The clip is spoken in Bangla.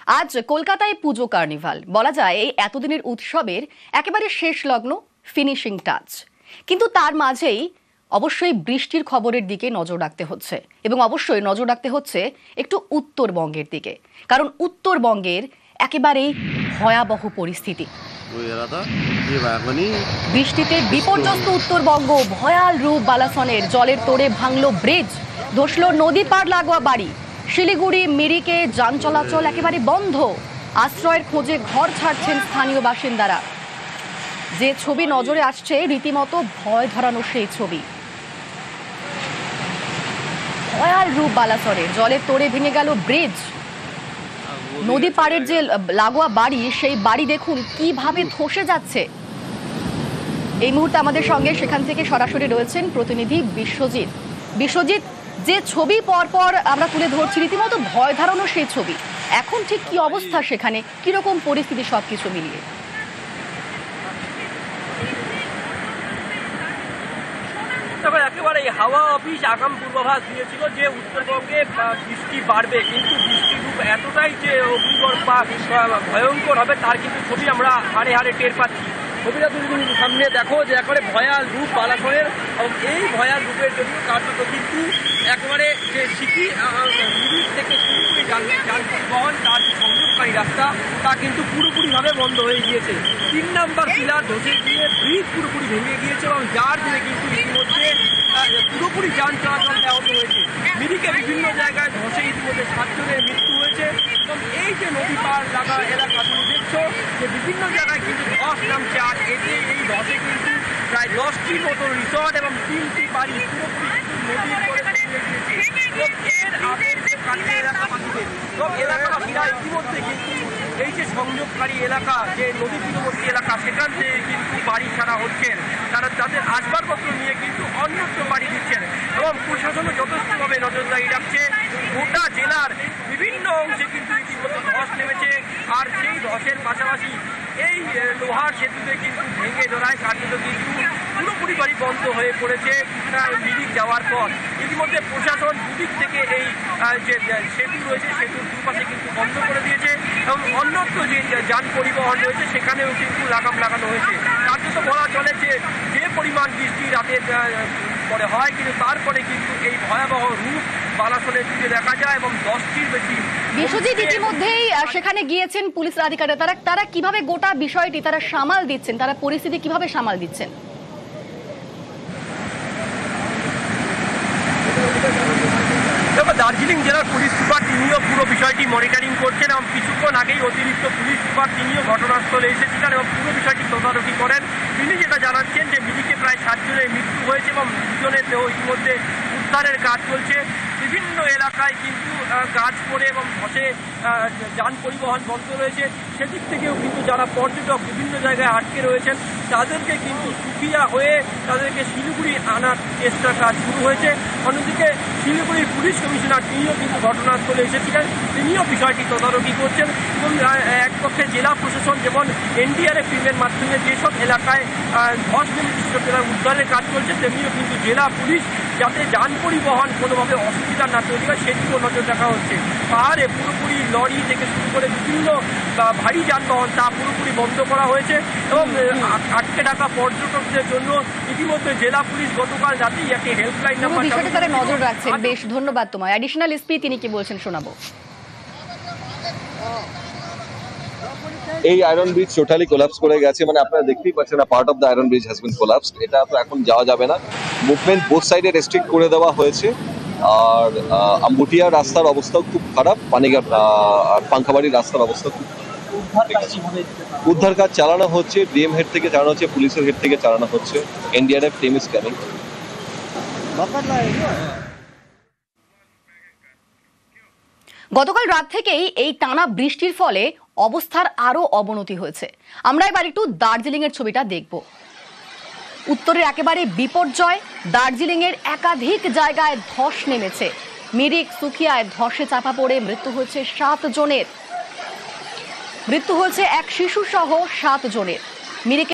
আজ কলকাতায় পুজো কার্নিভাল বলা যায় এই এতদিনের উৎসবের একেবারে শেষ লগ্ন, ফিনিশিং টাচ। কিন্তু তার মাঝেই অবশ্যই বৃষ্টির খবরের দিকে নজর রাখতে হচ্ছে এবং অবশ্যই নজর রাখতে হচ্ছে একটু উত্তরবঙ্গের দিকে, কারণ উত্তরবঙ্গের একেবারেই ভয়াবহ পরিস্থিতি। বৃষ্টিতে বিপর্যস্ত উত্তরবঙ্গ, ভয়াল রূপ বালাসনের। জলের তোড়ে ভাঙল ব্রিজ, ধসল নদী পার লাগোয়া বাড়ি। শিলিগুড়ি মিরিকে যান চলাচল একেবারে বন্ধ। আশ্রয়ের খোঁজে ঘর ছাড়ছেন স্থানীয় বাসিন্দারা। যে ছবি নজরে আসছে রীতিমতো ভয় ধরানো সেই ছবি। ভয়াল রূপ বালাসনের। জলের তোড়ে ভেঙে গেল ব্রিজ, নদী পাড়ের যে লাগোয়া বাড়ি, সেই বাড়ি দেখুন কিভাবে ধসে যাচ্ছে। এই মুহূর্তে আমাদের সঙ্গে সেখান থেকে সরাসরি রয়েছেন প্রতিনিধি বিশ্বজিৎ। বিশ্বজিৎ, যে ছবি পরপর আমরা তুলে ধরছি রীতিমতো ভয় ধারণও সেই ছবি, এখন ঠিক কি অবস্থা সেখানে, কিরকম পরিস্থিতি সবকিছু মিলিয়ে? একেবারে হাওয়া অফিস আগাম পূর্বাভাস দিয়েছিল যে উত্তরবঙ্গে বৃষ্টি বাড়বে, কিন্তু বৃষ্টির রূপ এতটাই যে অগ্নিগর্ভ বা ভয়ঙ্কর হবে তার কিন্তু ছবি আমরা হাড়ে হাড়ে টের পাচ্ছি। ছবিটা তুমি সামনে দেখো যে একেবারে ভয়াল রূপ বালাসনের, এবং এই ভয়াল রূপের জন্য কার্যত কিন্তু একেবারে যে সিটি মিরিক থেকে শুরু করে যান পরিবহন তার যে সংযোগকারী রাস্তা তা কিন্তু পুরোপুরিভাবে বন্ধ হয়ে গিয়েছে। 3 নম্বর পিলার ধসে গিয়ে ব্রিজ পুরোপুরি ভেঙে গিয়েছে এবং যার জন্য কিন্তু ইতিমধ্যে পুরোপুরি যান চলাচল ব্যাহত হয়েছে। মিরিকে বিভিন্ন জায়গায় ধসে ইতিমধ্যে 7 জনের মৃত্যু হয়েছে এবং এই যে নদী পার লাগা এলাকা তুমি দেখছো যে বিভিন্ন জায়গায় কিন্তু ধস নামছে। আর এতে এই ধসে কিন্তু প্রায় 10টির মতো রিসর্ট এবং 3টি বাড়ি পুরোপুরি নদীর করে গিয়েছে। এর আগে যে কাছে এলাকাবাসীদের এবং এলাকাবাসীরা ইতিমধ্যে কিন্তু এই যে সংযোগকারী এলাকা, যে নদী তীরবর্তী এলাকা, সেখান থেকে কিন্তু বাড়ি ছাড়া হচ্ছেন। তারা তাদের আসবাবপত্র নিয়ে কিন্তু অন্যত্র বাড়ি দিচ্ছেন এবং প্রশাসনও যথেষ্টভাবে নজরদারি রাখছে। গোটা জেলার বিভিন্ন অংশে কিন্তু ইতিমধ্যে ধস নেমেছে। আর সেই ধসের পাশাপাশি এই লোহার সেতুতে কিন্তু ভেঙে ধরায় কার্যত কিন্তু পুরোপুরি বাড়ি বন্ধ হয়ে পড়েছে মিরিক যাওয়ার পর। ইতিমধ্যে প্রশাসন দুদিক থেকে এই যে সেতু রয়েছে সেতুর দুপাশে কিন্তু বন্ধ করে দিয়েছে এবং অন্যত্র যে যান পরিবহন রয়েছে সেখানেও কিন্তু লাগাম লাগানো হয়েছে। কার্যত বলা চলে যে পরিমাণ বৃষ্টি রাতের পরে হয়, কিন্তু তারপরে কিন্তু এই ভয়াবহ রূপ বালাসনের দিকে দেখা যায় এবং 10টির বেশি। বিশ্বজিৎ, ইতিমধ্যেই সেখানে গিয়েছেন পুলিশ আধিকারিকরা, তারা কিভাবে গোটা বিষয়টি তারা সামাল দিচ্ছেন, তারা পরিস্থিতি কিভাবে সামাল দিচ্ছেন? দার্জিলিং জেলার পুলিশ সুপার তিনিও পুরো বিষয়টি মনিটরিং করছেন এবং কিছুক্ষণ আগেই অতিরিক্ত পুলিশ সুপার তিনিও ঘটনাস্থলে এসেছিলেন এবং পুরো বিষয়টি তদারকি করেন। তিনি যেটা জানাচ্ছেন যে মিরিকে প্রায় 7 জনের মৃত্যু হয়েছে এবং 2 জনের দেহ ইতিমধ্যে উদ্ধারের কাজ চলছে। বিভিন্ন এলাকায় কিন্তু গাছ পড়ে এবং ধসে যান পরিবহন বন্ধ রয়েছে। সেদিক থেকেও কিন্তু যারা পর্যটক বিভিন্ন জায়গায় আটকে রয়েছেন তাদেরকে কিন্তু সুখিয়া হয়ে তাদেরকে শিলিগুড়ি আনার চেষ্টার কাজ শুরু হয়েছে। অন্যদিকে শিলিগুড়ির পুলিশ কমিশনার তিনিও কিন্তু ঘটনাস্থলে এসেছিলেন, তিনিও বিষয়টি তদারকি করছেন এবং একপক্ষে জেলা প্রশাসন যেমন এনডিআরএফ টিমের মাধ্যমে যেসব এলাকায় ধস নেমেছিল তার উদ্ধারের কাজ চলছে, তেমনিও কিন্তু জেলা পুলিশ যাতে যান পরিবহন কোনোভাবে অসুবিধা না তৈরি হয় সেদিকেও নজর রাখা হচ্ছে। পাহাড়ে পুরোপুরি লরি থেকে শুরু করে বিভিন্ন ভারী যানবাহন তা পুরোপুরি বন্ধ করা হয়েছে এবং আটকে থাকা পর্যটকদের জন্য ইতিমধ্যে জেলা পুলিশ গতকাল রাতেই একটি হেল্পলাইন নাম্বার বিষয়টি তারা নজর রাখছেন। বেশ ধন্যবাদ তোমায়। অ্যাডিশনাল এসপি তিনি কি বলছেন শোনাবো। এই আয়রন ব্রিজ টোটালি কোলাপস করে গেছে, মানে আপনারা দেখতেই পাচ্ছেন না, part of the iron bridge has been collapsed. এটা তো এখন যাওয়া যাবে না, মুভমেন্ট বোথ সাইডে রেস্ট্রিক্ট করে দেওয়া হয়েছে। আর আম্বুটিয়া রাস্তার অবস্থাও খুব খারাপ, পানিঘাট আর পাঙ্খাবাড়ির রাস্তার অবস্থা খুব উদ্ধার কাজ চালানো হচ্ছে, ডিএম হেড থেকে চালানো হচ্ছে, পুলিশের হেড থেকে চালানো হচ্ছে। NDRF team is coming. গতকাল রাত থেকেই এই টানা বৃষ্টির ফলে অবস্থার আরো অবনতি হয়েছে। আমরা এবার একটু দার্জিলিং এর ছবিটা দেখব। উত্তরের একেবারে বিপর্যয়, দার্জিলিং এর একাধিক জায়গায় ধস নেমেছে। মিরিক সুখিয়ায় ধসে চাপা পড়ে মৃত্যু হয়েছে 7 জনের। মৃত্যু হয়েছে এক শিশু সহ 7 জনের। মিরিকে